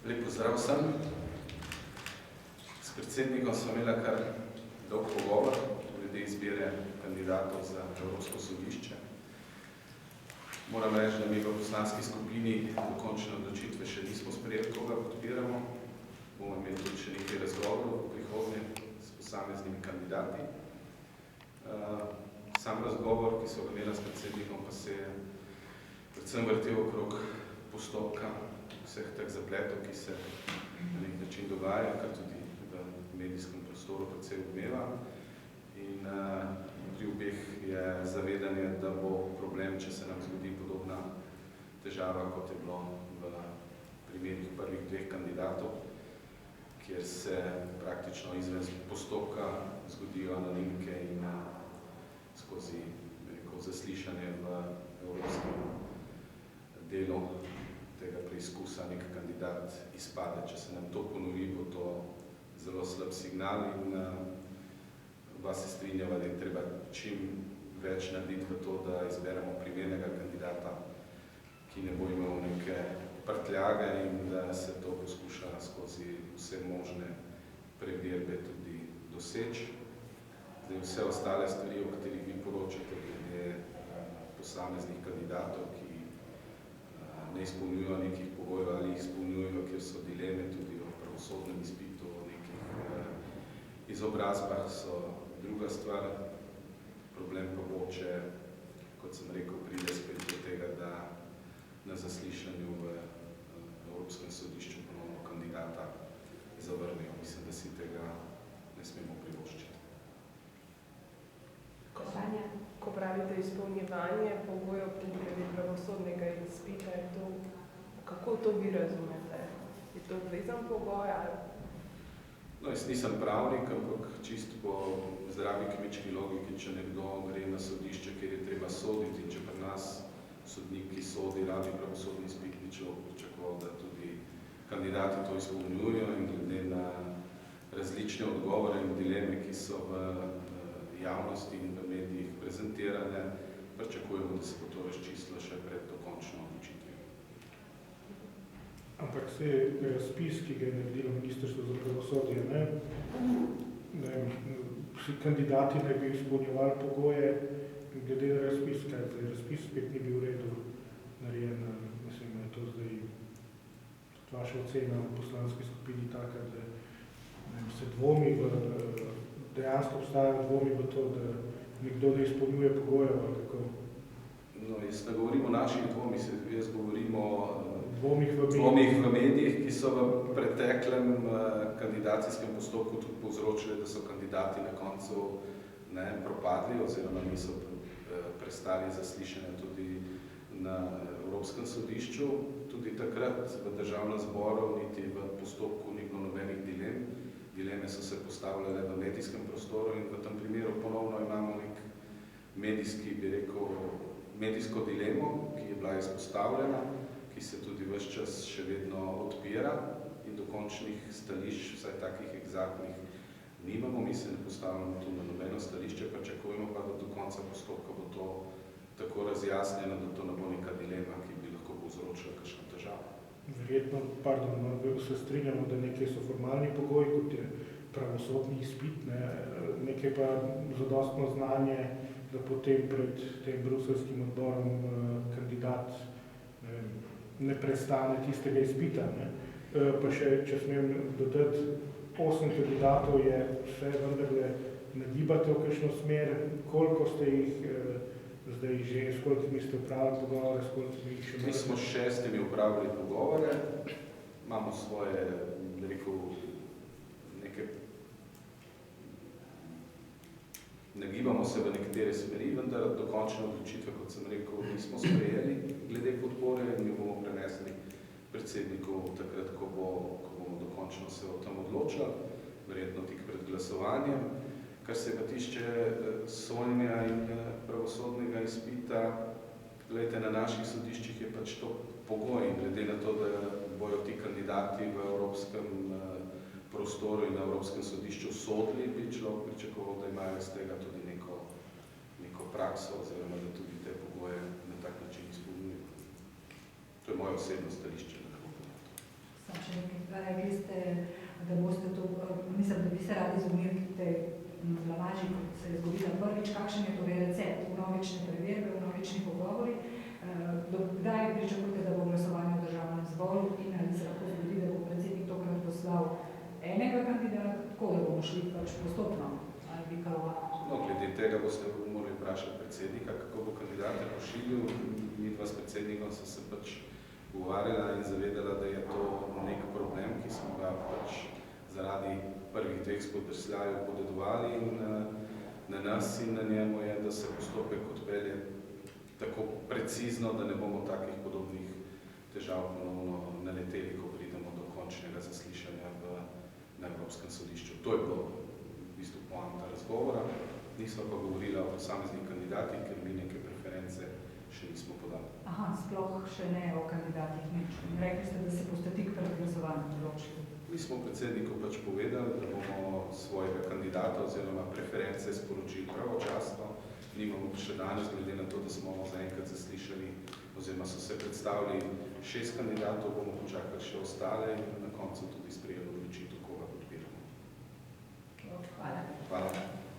Lep pozdrav vsem. S predsednikom smo imeli kar dolg pogovor glede izbire kandidatov za Evropsko sodišče. Moram reči, da mi v poslanski skupini dokončne odločitve še nismo sprejeli, koga podpiramo. Bomo imeli tudi še nekaj razgovorov v prihodnje s posameznimi kandidati. Sam razgovor, ki so ga imela s predsednikom, pa se je predvsem vrtel okrog postopka vseh teh zapletov, ki se na nek način dogaja, kar tudi v medijskem prostoru precej odmeva. In pri obeh je zavedanje, da bo problem, če se nam zgodi podobna težava, kot je bilo v primerih prvih dveh kandidatov, kjer se praktično izven postopka zgodijo anonimke in skozi zaslišanje v evropskem delu tega preizkusa nek kandidat izpade. Če se nam to ponovi, bo to zelo slab signal in oba se strinjava, da je treba čim več narediti v to, da izberemo primernega kandidata, ki ne bo imel neke prtljage in da se to poskuša skozi vse možne preverbe tudi doseči. Zdaj, vse ostale stvari, o katerih vi poročate, glede posameznih kandidatov, ki ne izpolnjujo nekih pogojev ali jih izpolnjujo, kjer so dileme tudi o pravosodnem izpitu, o nekih izobrazbah, so druga stvar. Problem pa bo, če, kot sem rekel, pride spet do tega, da na zaslišanju v Evropskem sodišču ponovno kandidata zavrnejo. Mislim, da si tega ne smemo privoščiti. Ko pravite izpolnjevanje pogojev glede pravosodnega izpita, je to, kako to vi razumete? Je to obvezan pogoj ali? No, jaz nisem pravnik, ampak čisto po zdravi kmečki logiki, če nekdo gre na sodišče, kjer je treba soditi, in če pri nas sodnik, ki sodi, rabi pravosodni izpit, ni človek pričakoval, da tudi kandidati to izpolnjujo in glede na različne odgovore in dileme, ki so v javnosti in v medijih prezentirane, pričakujemo, da se bo to razčistilo še pred dokončno odločitvijo. Ampak se razpis, ki ga je naredilo Ministrstvo za pravosodje, vsi kandidati naj bi izpolnjevali pogoje glede na razpis, kaj zdaj razpis spet ni bil v redu narejen. Mislim, da je to zdaj vaša ocena v poslanski skupini taka, da se dvomi dejansko obstajajo dvomi v to, da nekdo ne izpolnjuje pogojev ali kako? No, jaz ne govorim o naših dvomih, jaz govorim o dvomih v medijih, ki so v preteklem kandidacijskem postopku tudi povzročili, da so kandidati na koncu propadli oziroma niso prestali zaslišanja tudi na Evropskem sodišču. Tudi takrat v Državnem zboru niti v postopku ni bilo nobenih dilem. Dileme so se postavljale v medijskem prostoru in v tem primeru ponovno imamo nek medijski, bi rekel, medijsko dilemo, ki je bila izpostavljena, ki se tudi ves čas še vedno odpira in dokončnih stališč, vsaj takih egzaktnih, nimamo. Mi se ne postavljamo tu na nobeno stališče, pričakujemo pa, da do konca postopka bo to tako razjasnjeno, da to ne bo neka dilema, ki bi lahko povzročila kakšno težavo. Verjetno, se strinjamo, da nekaj so formalni pogoji, kot je pravosodni izpit, nekaj pa zadostno znanje, da potem pred tem bruseljskim odborom kandidat ne prestane tistega izpita. Pa še, če smem dodati, 8 kandidatov je vse vendarle nagibate v kakšno smer, koliko ste jih zdaj že, s kolikimi ste upravili pogovore, s kolikimi jih še Mi smo s 6 upravili pogovore, imamo svoje, neke, nagibamo se v nekatere smeri, vendar dokončne odločitve, kot sem rekel, nismo sprejeli glede podpore in jo bomo prenesli predsedniku takrat, ko bomo dokončno se o tem odločili, verjetno tik pred glasovanjem. Kar se pa tiče sojenja in pravosodnega izpita, glejte, na naših sodiščih je pač to pogoj, glede na to, da bojo ti kandidati v evropskem prostoru in na Evropskem sodišču sodili, bi človek pričakoval, da imajo iz tega tudi neko prakso, oziroma da tudi te pogoje na tak način izpolnjujejo. To je moje osebno stališče. Sam še Rekli ste, da boste to, mislim, da bi se radi izognili tej blamaži, kot se je zgodila prvič. Kakšen je torej recept? Vnovične preverbe, vnovični pogovori? Kdaj pričakujete, da bo glasovanje v državnem zboru in ali se lahko zgodi, da bo predsednik tokrat poslal enega kandidata, tako da bomo šli pač postopno? Ali bi No, glede tega boste morali vprašati predsednika, kako bo kandidate pošiljal. Mi dva s predsednikom so se pač pogovarjala in zavedala, da je to nek problem, ki smo ga pač zaradi prvih dveh spodrsljajev podedovali in na nas in na njemu je, da se postopek odpelje tako precizno, da ne bomo takih podobnih težav ponovno naleteli, ko pridemo do končnega zaslišanja na Evropskem sodišču. To je bilo v bistvu poanta razgovora. Nismo pa govorili o posameznih kandidatih, ker mi neke preference še nismo podali. Aha, sploh še ne o kandidatih nič. Rekli ste, da se boste tik pred glasovanjem odločili. Mi smo predsedniku pač povedali, da bomo svojega kandidata oziroma preference sporočili pravočasno. Nimamo še danes, glede na to, da smo zaenkrat zaslišali, oziroma so se predstavili 6 kandidatov, bomo počakali še ostale in na koncu tudi sprejeli odločitev, koga podpiramo. Hvala. Hvala.